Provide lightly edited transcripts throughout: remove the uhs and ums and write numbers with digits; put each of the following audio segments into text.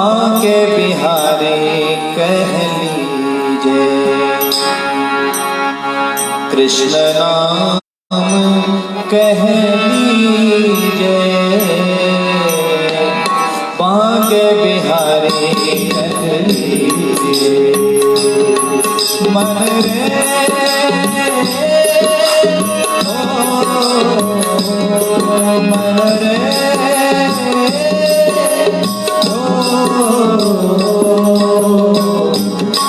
बांके बिहारी कह लीजिए, कृष्ण नाम कह लीजिए, बांके बिहारी कह लीजिए। मन रे मन रे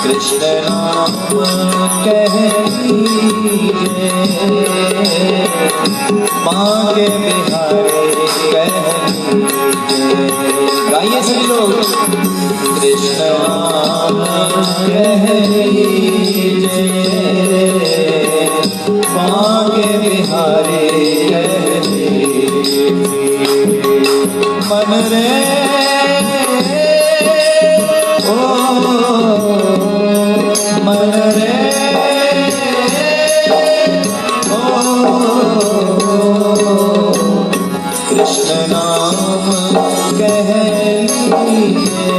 कृष्ण नाम कह लीजिए, बांके बिहारी कह लीजिए। गाइए सभी लोग, कृष्ण नाम कह लीजिए, बांके बिहारी कह लीजिए। मन रे मन रे कृष्ण नाम कह लीजिए,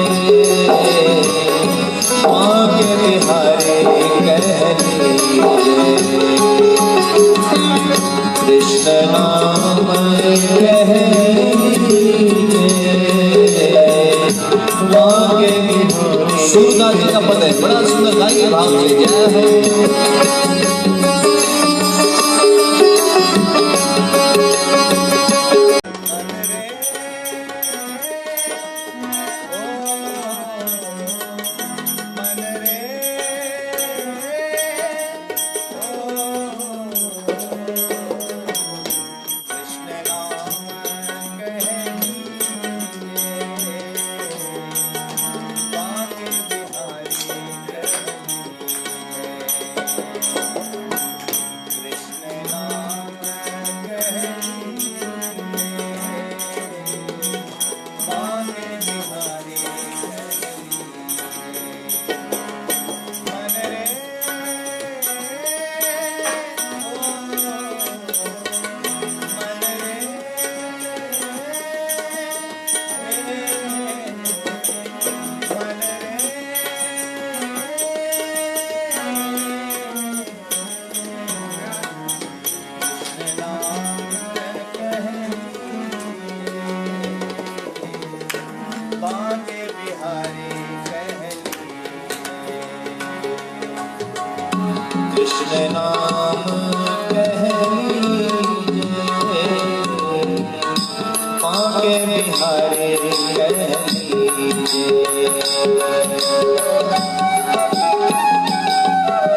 बांके बिहारी कह लीजिए। कृष्ण नाम कह लीजिए, बांके बिहारी। सूरदास जी का पद है, बड़ा सुंदर, गाइए भाव से। जय हो कृष्ण नाम कह लीजिए, बांके बिहारी कह लीजिए।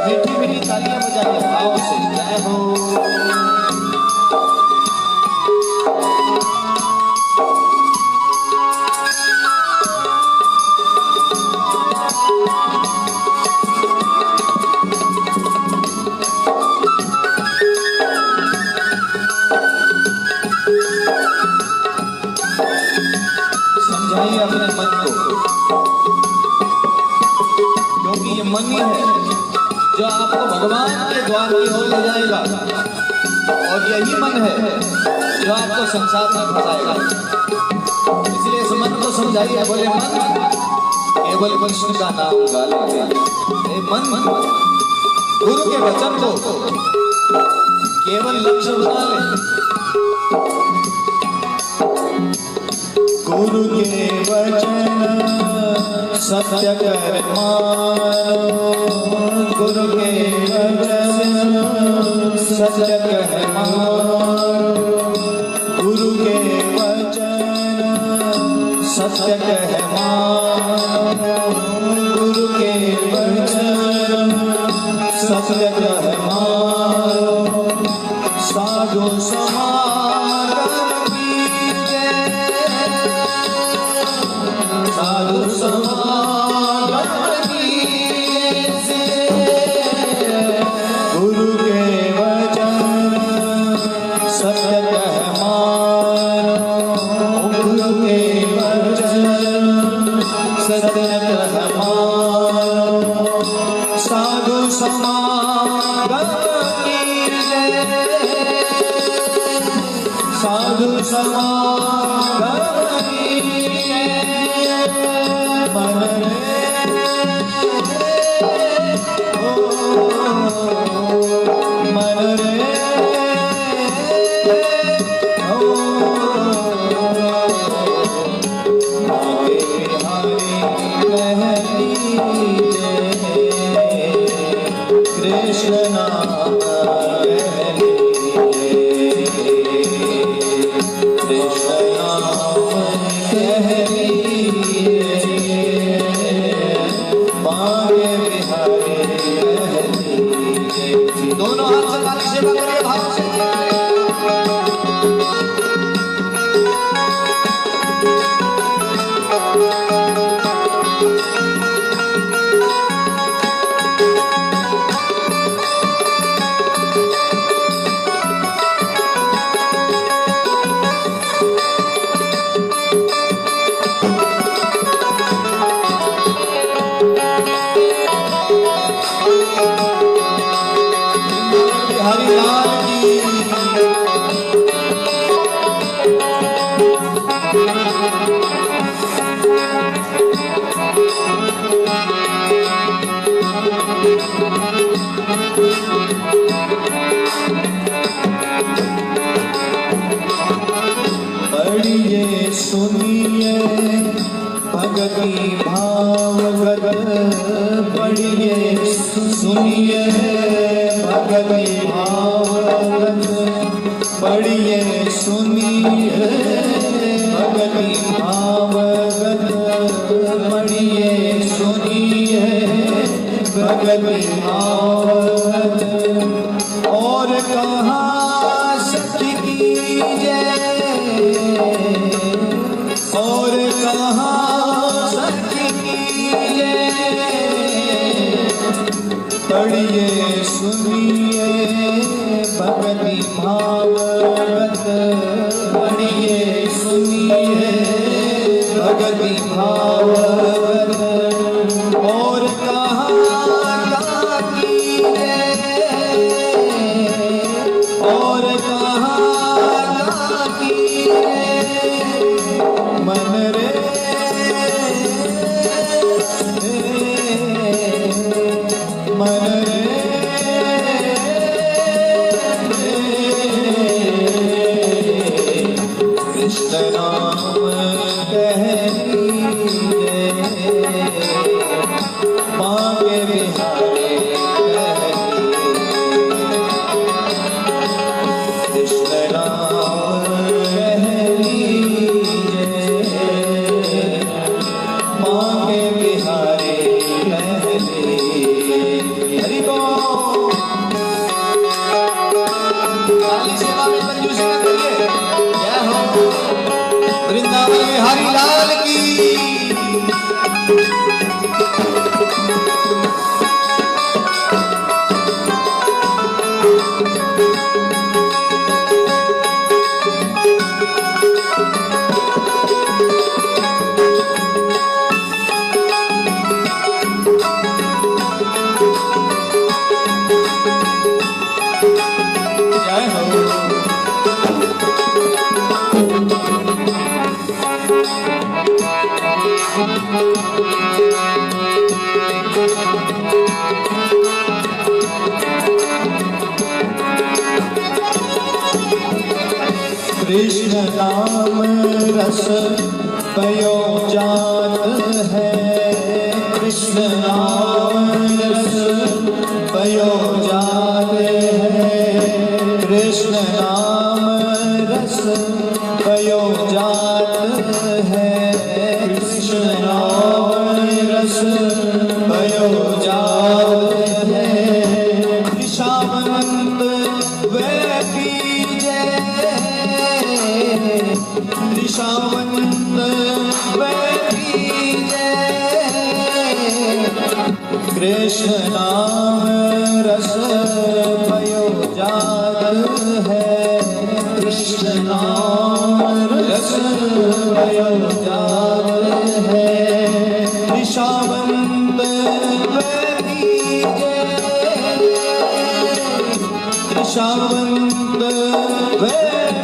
मीठी मीठी तालियां बजाइए भाव से। जय हो अपने मन को, क्योंकि ये मन ही है जो आपको भगवान के द्वार की ओर ले जाएगा, और यही मन है जो आपको संसार में फंसाएगा। इसलिए इस मन को समझाइए। बोले मन केवल कृष्ण का नाम गा ले, मन गुरु के वचन को केवल लक्ष्य बना ले। गुरु के वचन सत्य कर मानो, गुरु के वचन सत्य कर मानो, गुरु के वचन सत्य कर मानो, गुरु के वचन सत्य कर मानो। साधु समागम साधु समागम कीजिए, गुरु के वचन सत्य कह मानो, गुरु के वचन सत्य कह मानो। साधु समागम कीजिए, साधु समागम कीजिए, मन रे कृष्ण नाम कृष्ण नाम कह मांगे बिहारी दोनों हाथ से काली सेवा करिए भाव से। हरि लाल की पढ़िए सुनिए भगति भावगत पढ़िए सुनिए भगति भावगत पढ़िए सुनिए भगति भावगत पढ़िए सुनिए भगति भावगत और कहाँ सखी की जय और कहाँ सखी की जय पढ़िए सुनिए भगति भावगत पढ़िए सुनिए भगति भावगत और कहाँ की जय और कहाँ की जय मन रे मन रे कृष्ण नाम कह मांगे बिहारी कृष्ण नाम कह मांगे बिहारी हरि बोल। काली सेवा में कंजूसी न करिए। जय हो वृंदावन में हरि लाल की। जय हो कृष्ण नाम रस पयो जात है कृष्ण नाम रस पयो जात है कृष्ण नाम रस पयो जात है कृष्ण नाम रस पयो जात है ऋषावंत वे पीजे ऋषावंत वे पीजे कृष्ण नाम रस पयो जात है कृष्ण नाम रस पयो जात है ऋषावंत वे पीजे ऋषावंत वे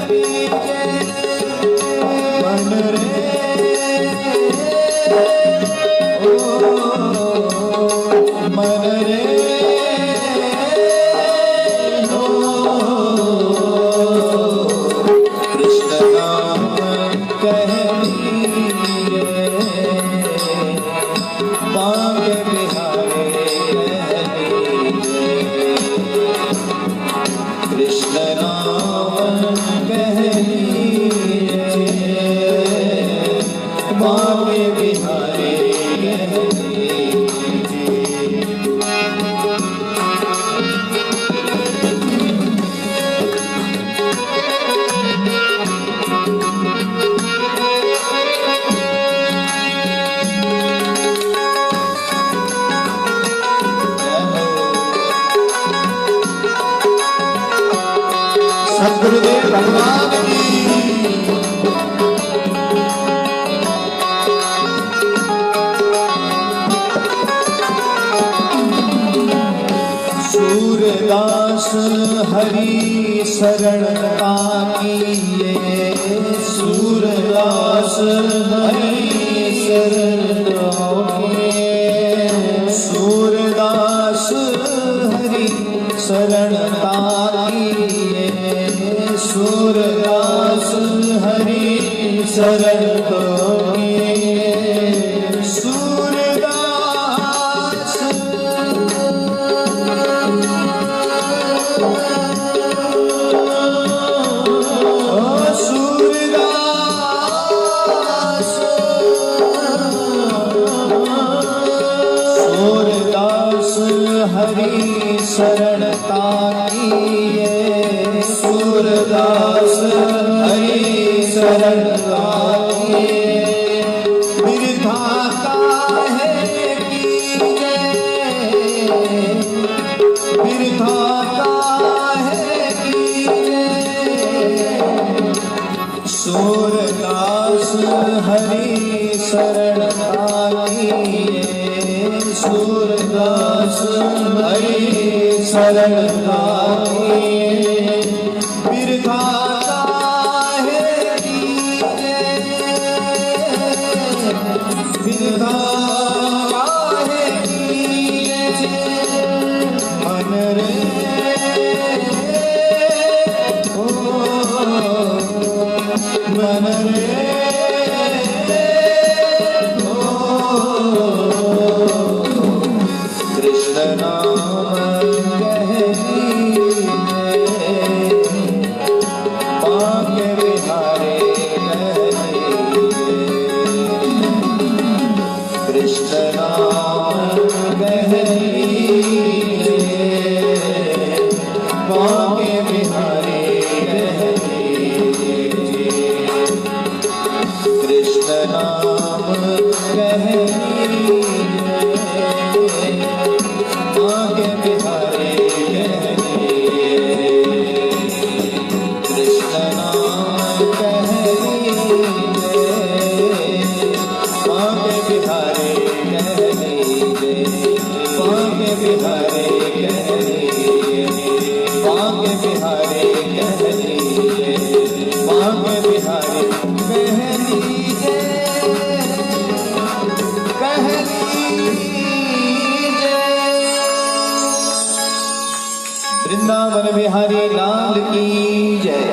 पीजे मन रे भगवान की। सूरदास हरि शरण ताकिए, सूरदास हरि शरण ताकिए, सूरदास हरि शरण ताकिए, सूरदास हरि शरण ताकिए, हरि शरण ताकिए, सूरदास हरि शरण ताकिए, बिरधाता है कीजे, बिरधाता है कीजे, सूरदास हरि शरण ताकिए, सूरदास हरि शरण ताकिए, बिरधाता है कीजे, बिरधाता है कीजे, मन रे ओ मन रे वृंदावन बिहारी लाल की जय।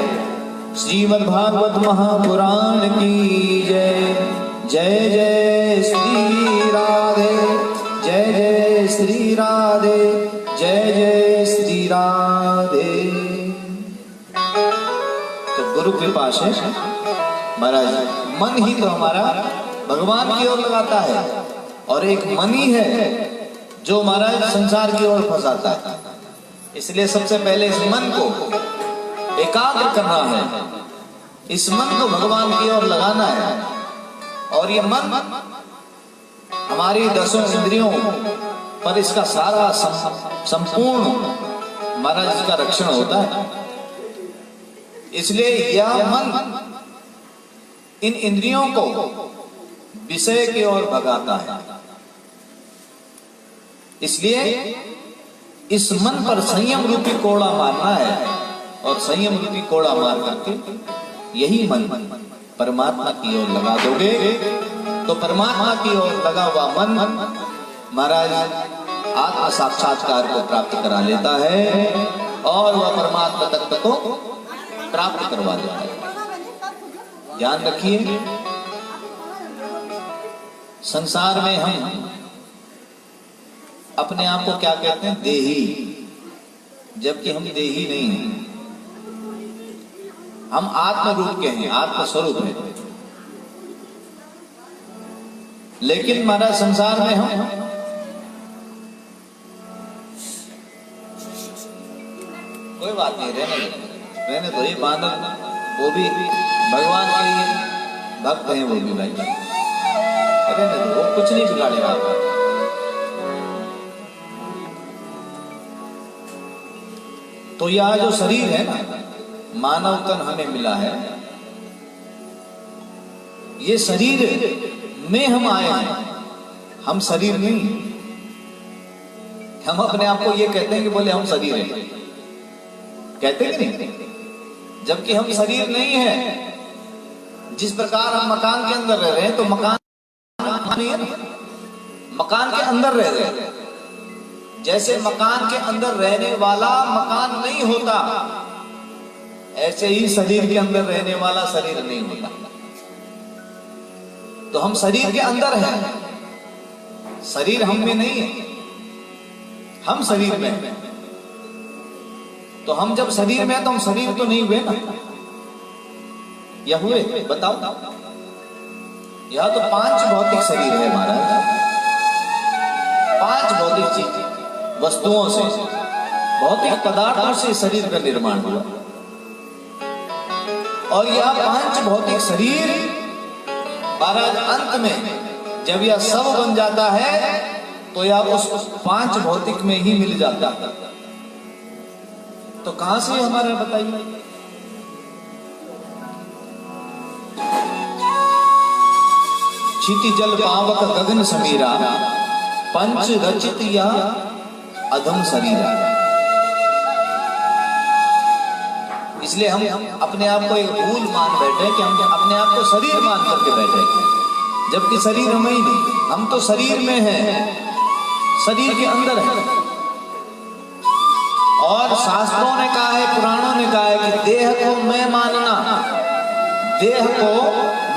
श्रीमद् भागवत महापुराण की जय। जय जय श्री राधे, जय जय श्री राधे, जय जय श्री राधे। तो गुरु कृपा से महाराज मन ही तो हमारा भगवान की ओर लगाता है, और एक मन ही है जो महाराज संसार की ओर फंसाता है। इसलिए सबसे पहले इस मन को एकाग्र करना है, इस मन को भगवान की ओर लगाना है। और ये मन हमारी 10 इंद्रियों पर इसका सारा संपूर्ण महाराज इसका रक्षण होता है। इसलिए यह मन इन इंद्रियों को विषय की ओर भगाता है। इसलिए इस मन पर संयम रूपी कोड़ा मारना है, और संयम रूपी कोड़ा मार करके यही मन परमात्मा की ओर लगा दोगे तो परमात्मा की ओर लगा हुआ मन महाराज आत्म साक्षात्कार को प्राप्त करा लेता है, और वह परमात्मा तत्व को प्राप्त करवा देता है। ध्यान रखिए, संसार में हम अपने आप को क्या कहते हैं? देही, जबकि हम देही नहीं हैं। हम आत्म रूप के हैं, आत्म स्वरूप है। लेकिन महाराज संसार में हम कोई बात नहीं, रहने दो। ये बानर वो भी भगवान के लिए भक्त हैं, वो भी भाई रहने दो, वो कुछ नहीं बिगाड़ेगा आपका। तो यह जो शरीर है ना, मानव तन हमें मिला है, ये शरीर में हम आए हैं, हम शरीर नहीं। हम अपने आप को ये कहते हैं कि बोले हम शरीर हैं, कहते हैं नहीं, जबकि हम शरीर नहीं है। जिस प्रकार हम मकान के अंदर रह रहे हैं तो मकान नहीं है, मकान के अंदर रह रहे हैं। जैसे मकान के अंदर रहने वाला मकान नहीं होता, ऐसे ही शरीर के अंदर रहने वाला शरीर नहीं होता। तो हम शरीर के अंदर हैं, शरीर हम में नहीं है, हम शरीर में हैं। तो हम जब शरीर में हैं तो हम शरीर तो नहीं हुए ना, या हुए? बताओ। यह तो 5 भौतिक शरीर है हमारा, 5 भौतिक चीज वस्तुओं से, भौतिक पदार्थों से शरीर का निर्माण हुआ। और यह 5 भौतिक शरीर महाराज अंत में जब यह सब बन जाता है तो यह उस 5 भौतिक में ही मिल जाता है। तो कहां से हमारा बताइए? क्षिति जल पावक गगन समीरा, पंच रचित या अधम शरीरा। इसलिए हम अपने आप को एक भूल मान बैठे कि हम अपने आप को शरीर मान करके बैठे, जबकि शरीर हम ही नहीं, हम तो शरीर में हैं, शरीर के अंदर है। और शास्त्रों ने कहा है, पुराणों ने कहा है कि देह को मैं मानना, देह को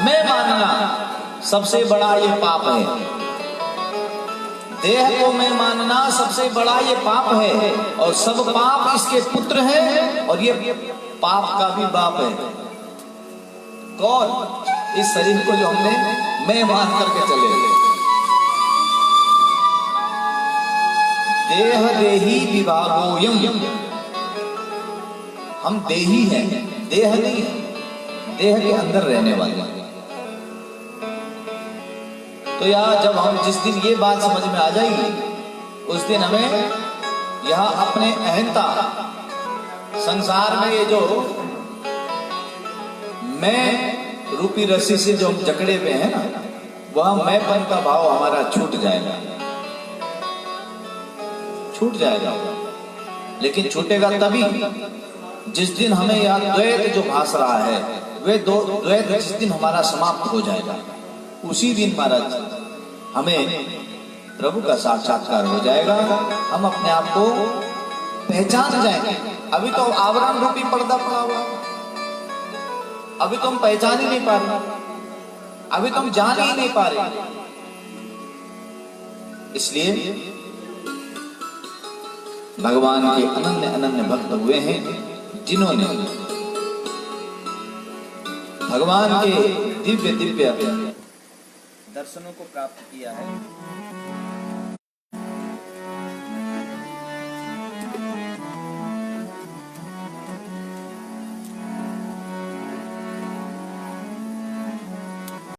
मैं मानना सबसे बड़ा ये पाप है। देह को मैं मानना सबसे बड़ा ये पाप है, और सब पाप इसके पुत्र हैं, और ये पाप का भी बाप है। कौन? इस शरीर को जो हमने मैं मान करके चले। देह देही विभागोयम, हम देही हैं, देह नहीं है, देह के अंदर रहने वाले। तो यार जब हम जिस दिन ये बात समझ में आ जाएगी, उस दिन हमें यहां अपने अहंता, संसार में ये जो मैं रूपी रस्सी से जो हम जकड़े हुए हैं ना, वह मैंपन का भाव हमारा छूट जाएगा, छूट जाएगा। लेकिन छूटेगा तभी जिस दिन हमें यह द्वैत जो भास रहा है, वे द्वैत जिस दिन हमारा समाप्त हो जाएगा, उसी दिन महाराज हमें प्रभु का साक्षात्कार हो जाएगा। हम अपने आप को पहचान जाएंगे। अभी तो आवरण रूपी पर्दा पड़ा हुआ, अभी तो हम पहचान ही नहीं पा रहे, अभी तो हम जान ही नहीं पा रहे। इसलिए भगवान के अनन्य अनन्य भक्त हुए हैं जिन्होंने भगवान के दिव्य दिव्य दर्शनों को प्राप्त किया है।